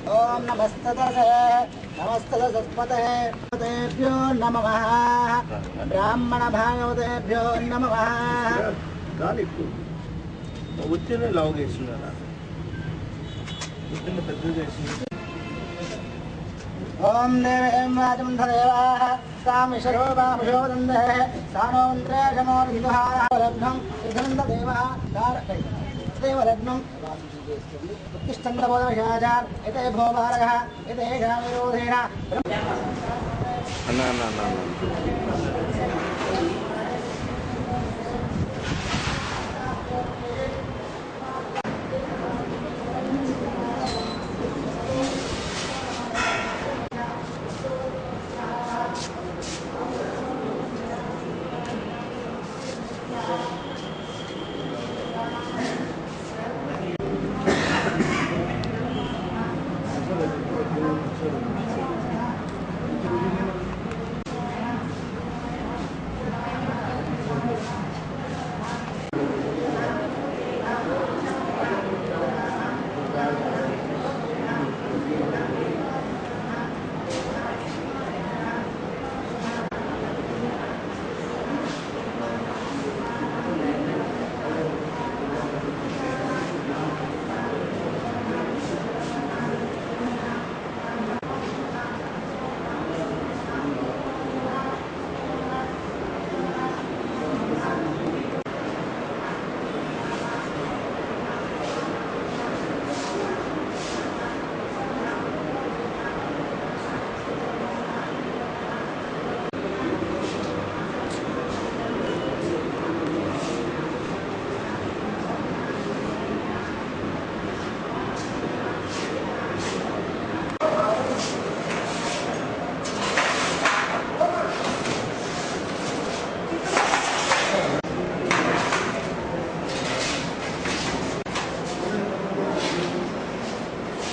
ओम नमस्तस्पतेभ्यो नमः ब्राह्मण भागवतेभ्यो नमः उच्चने लावगेస్తున్నారా उच्चने పెద్దగేసి ओम देवेम राजमंधरेवाः सामिशरोपामशोदन्दे सानोन्द्रे शमोर्विदुहारभ्यं सिद्धनन्ददेवः देवरत्नं उत्तिष्ठन्तबोधविषाचार इते भोभारगः इते शामिरोधेन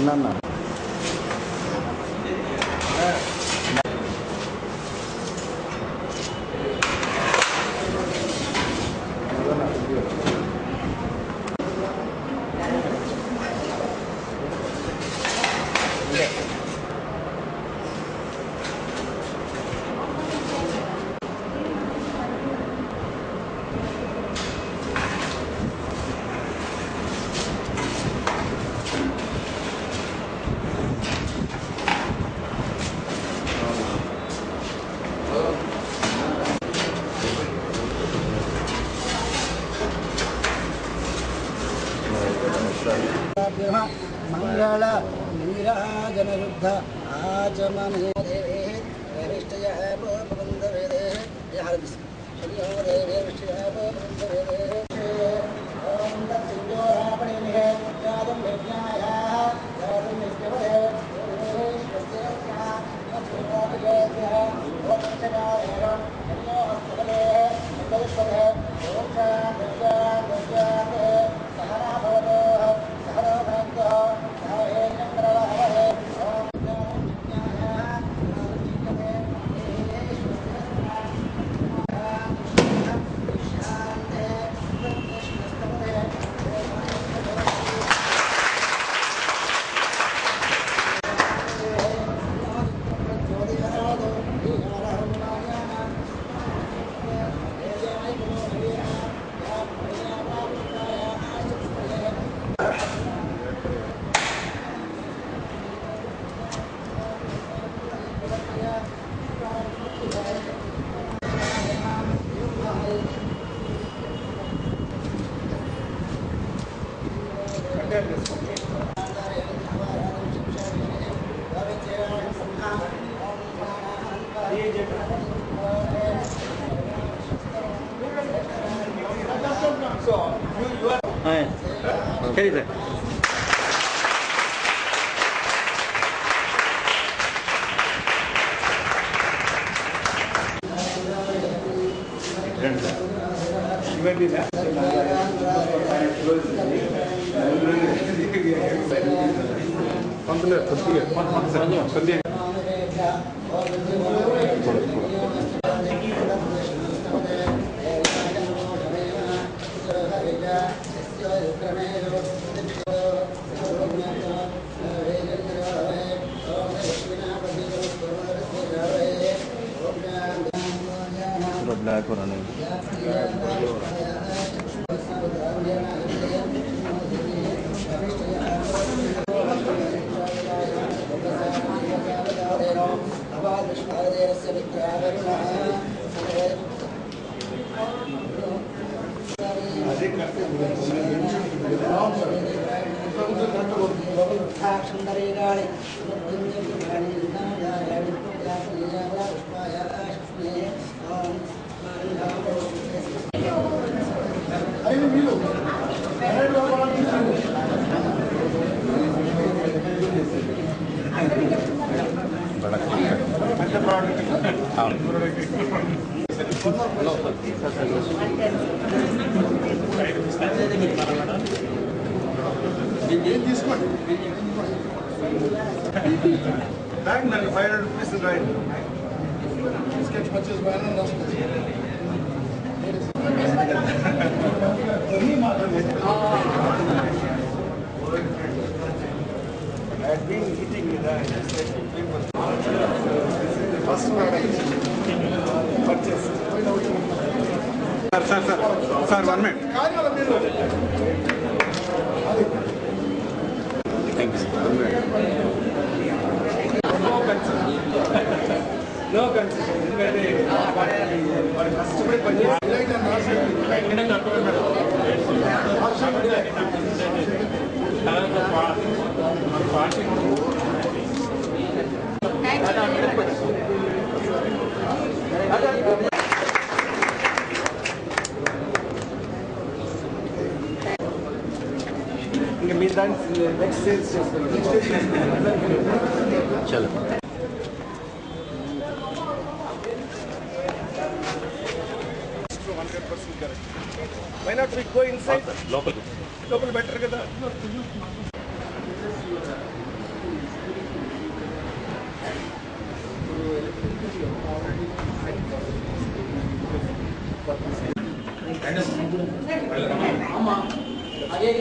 అన్న मंगल नीराजन शुद्ध आचमने देवे वरिष्ठय भवन्त वेदे यहर्विस् शरीरो देवे वरिष्ठय भवन्त वेदे ओम तत्सिंजोरापणे निहे यादं यज्ञाय यादं यज्ञवदे देवे स्वस्तिरस्या तत्सुमोपजेभ्यः ओम चकारेण यज्ञो हस्तपदे तदुष्पदे ओम शान्तिर्जाते सहना भवतु सहनो भवन्तु సరే సార్ ब्लैक हो रहा Bag money, 500 rupees is right. Sketch purchase banner and I had been eating with that. First purchase. Sir, 1 minute. Thank you. No concession. ఇంకా మీ దాన్ని నెక్స్ట్ స్టేజ్ చేస్తాను చలో Why not we go inside? Local better kada. అలాగే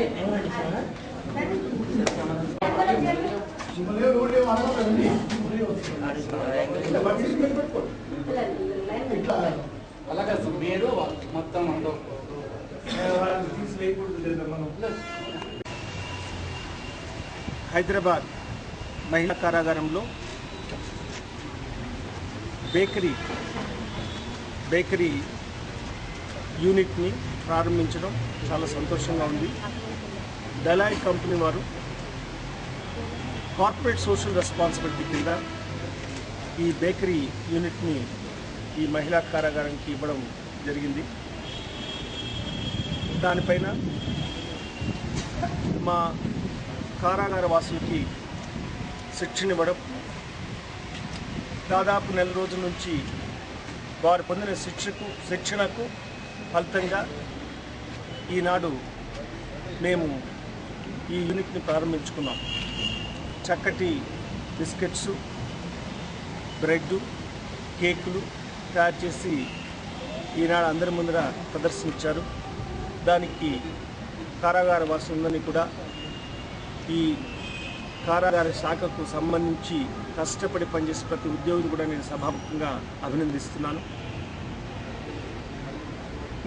మీరు మొత్తం అందరూ హైదరాబాద్ మహిళా కారాగారంలో బేకరీ యూనిట్ని ప్రారంభించడం చాలా సంతోషంగా ఉంది. డెలాయ్ కంపెనీ వారు కార్పొరేట్ సోషల్ రెస్పాన్సిబిలిటీ కింద ఈ బేకరీ యూనిట్ని ఈ మహిళా కారాగారానికి ఇవ్వడం జరిగింది. దానిపైన మా కారాగార వాసులకి శిక్షణ ఇవ్వడం, దాదాపు నెల రోజుల నుంచి వారు పొందిన శిక్షణకు ఫలితంగా ఈనాడు మేము ఈ యూనిట్ని ప్రారంభించుకున్నాం. చక్కటి బిస్కెట్స్, బ్రెడ్, కేకులు తయారు చేసి ఈనాడు అందరి ముందర ప్రదర్శించారు. దానికి కారాగార వాసులందరినీ కూడా ఈ కారాగార శాఖకు సంబంధించి కష్టపడి పనిచేసే ప్రతి ఉద్యోగిని కూడా నేను సభాముఖంగా అభినందిస్తున్నాను.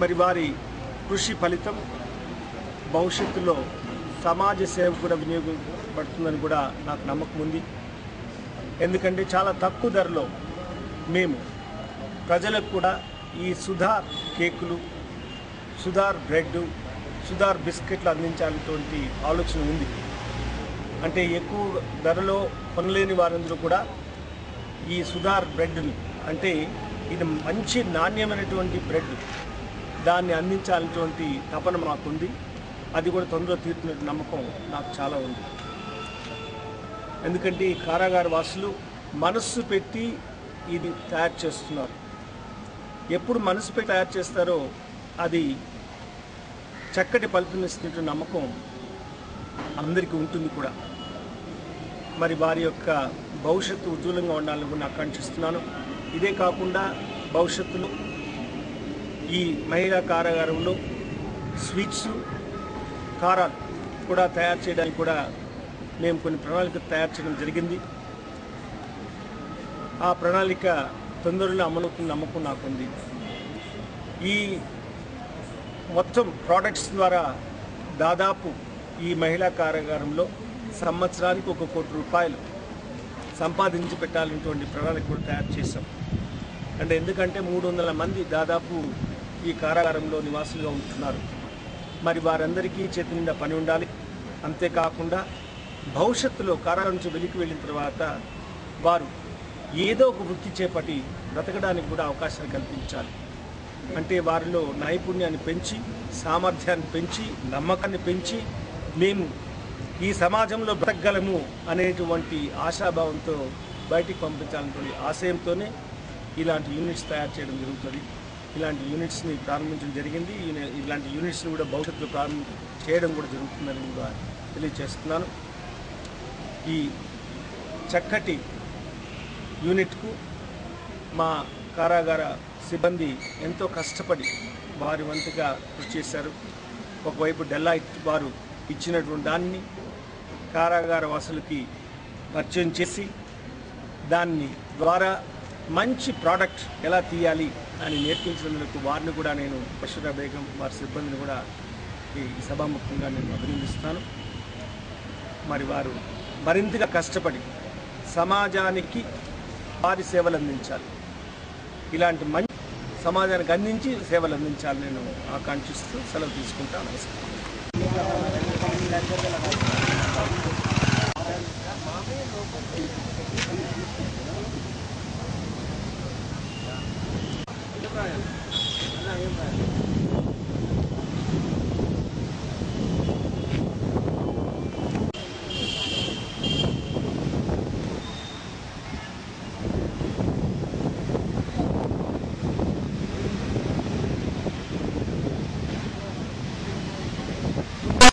మరి వారి కృషి ఫలితం భవిష్యత్తులో సమాజ సేవకు కూడా వినియోగపడుతుందని కూడా నాకు నమ్మకం ఉంది. ఎందుకంటే చాలా తక్కువ ధరలో మేము ప్రజలకు కూడా ఈ సుధార్ కేకులు, సుధార్ బ్రెడ్, సుధార్ బిస్కెట్లు అందించాలనేటువంటి ఆలోచన ఉంది. అంటే ఎక్కువ ధరలో కొనలేని వారందరూ కూడా ఈ సుధార్ బ్రెడ్ని, అంటే ఇది మంచి నాణ్యమైనటువంటి బ్రెడ్, దాన్ని అందించాలనేటువంటి తపన మాకుంది. అది కూడా తొందరగా తీరుతున్న నమ్మకం నాకు చాలా ఉంది. ఎందుకంటే ఈ కారాగార వాసులు మనస్సు పెట్టి ఇది తయారు చేస్తున్నారు. ఎప్పుడు మనసు పెట్టి తయారు చేస్తారో అది చక్కటి ఫలితమిస్తున్న నమ్మకం అందరికీ ఉంటుంది కూడా. మరి వారి యొక్క భవిష్యత్తు ఉజ్వలంగా ఉండాలని కూడా ఆకాంక్షిస్తున్నాను. ఇదే కాకుండా భవిష్యత్తులో ఈ మహిళా కారాగారంలో స్వీట్స్, కారాలు కూడా తయారు చేయడానికి కూడా మేము కొన్ని ప్రణాళికలు తయారు చేయడం జరిగింది. ఆ ప్రణాళిక తొందరలో అమలవుతున్న నమ్మకం నాకుంది. ఈ మొత్తం ప్రోడక్ట్స్ ద్వారా దాదాపు ఈ మహిళా కారాగారంలో సంవత్సరానికి 1 కోటి రూపాయలు సంపాదించి పెట్టాలనేటువంటి ప్రణాళిక కూడా తయారు చేశాం. అంటే ఎందుకంటే 300 మంది దాదాపు ఈ కారాగారంలో నివాసులుగా ఉంటున్నారు. మరి వారందరికీ చేతి నిండా పని ఉండాలి. అంతేకాకుండా భవిష్యత్తులో కారాగారం నుంచి వెలికి వెళ్ళిన తర్వాత వారు ఏదో ఒక వృత్తి చేపట్టి బ్రతకడానికి కూడా అవకాశాలు కల్పించాలి. అంటే వారిలో నైపుణ్యాన్ని పెంచి, సామర్థ్యాన్ని పెంచి, నమ్మకాన్ని పెంచి మేము ఈ సమాజంలో బ్రతకగలము అనేటువంటి ఆశాభావంతో బయటికి పంపించాలనేటువంటి ఆశయంతోనే ఇలాంటి యూనిట్స్ తయారు చేయడం జరుగుతుంది. ఇలాంటి యూనిట్స్ని ప్రారంభించడం జరిగింది. ఇలాంటి యూనిట్స్ని కూడా భవిష్యత్తులో చేయడం కూడా జరుగుతుందని కూడా తెలియజేస్తున్నాను. ఈ చక్కటి యూనిట్కు మా కారాగార సిబ్బంది ఎంతో కష్టపడి వారి వంతుగా కృషి చేశారు. ఒకవైపు డెలాయిట్ వారు ఇచ్చినటువంటి దాన్ని కారాగార వాసులకి పరిచయం చేసి దాన్ని ద్వారా మంచి ప్రోడక్ట్ ఎలా తీయాలి అని నేర్పించినందుకు వారిని కూడా నేను బషీరా బేగం వారి సిబ్బందిని కూడా ఈ సభాముఖంగా నేను అభినందిస్తాను. మరి వారు మరింతగా కష్టపడి సమాజానికి వారి సేవలు అందించాలి. ఇలాంటి మంచి సమాజానికి అందించి సేవలు అందించాలని నేను ఆకాంక్షిస్తూ సెలవు తీసుకుంటాను. నమస్కారం.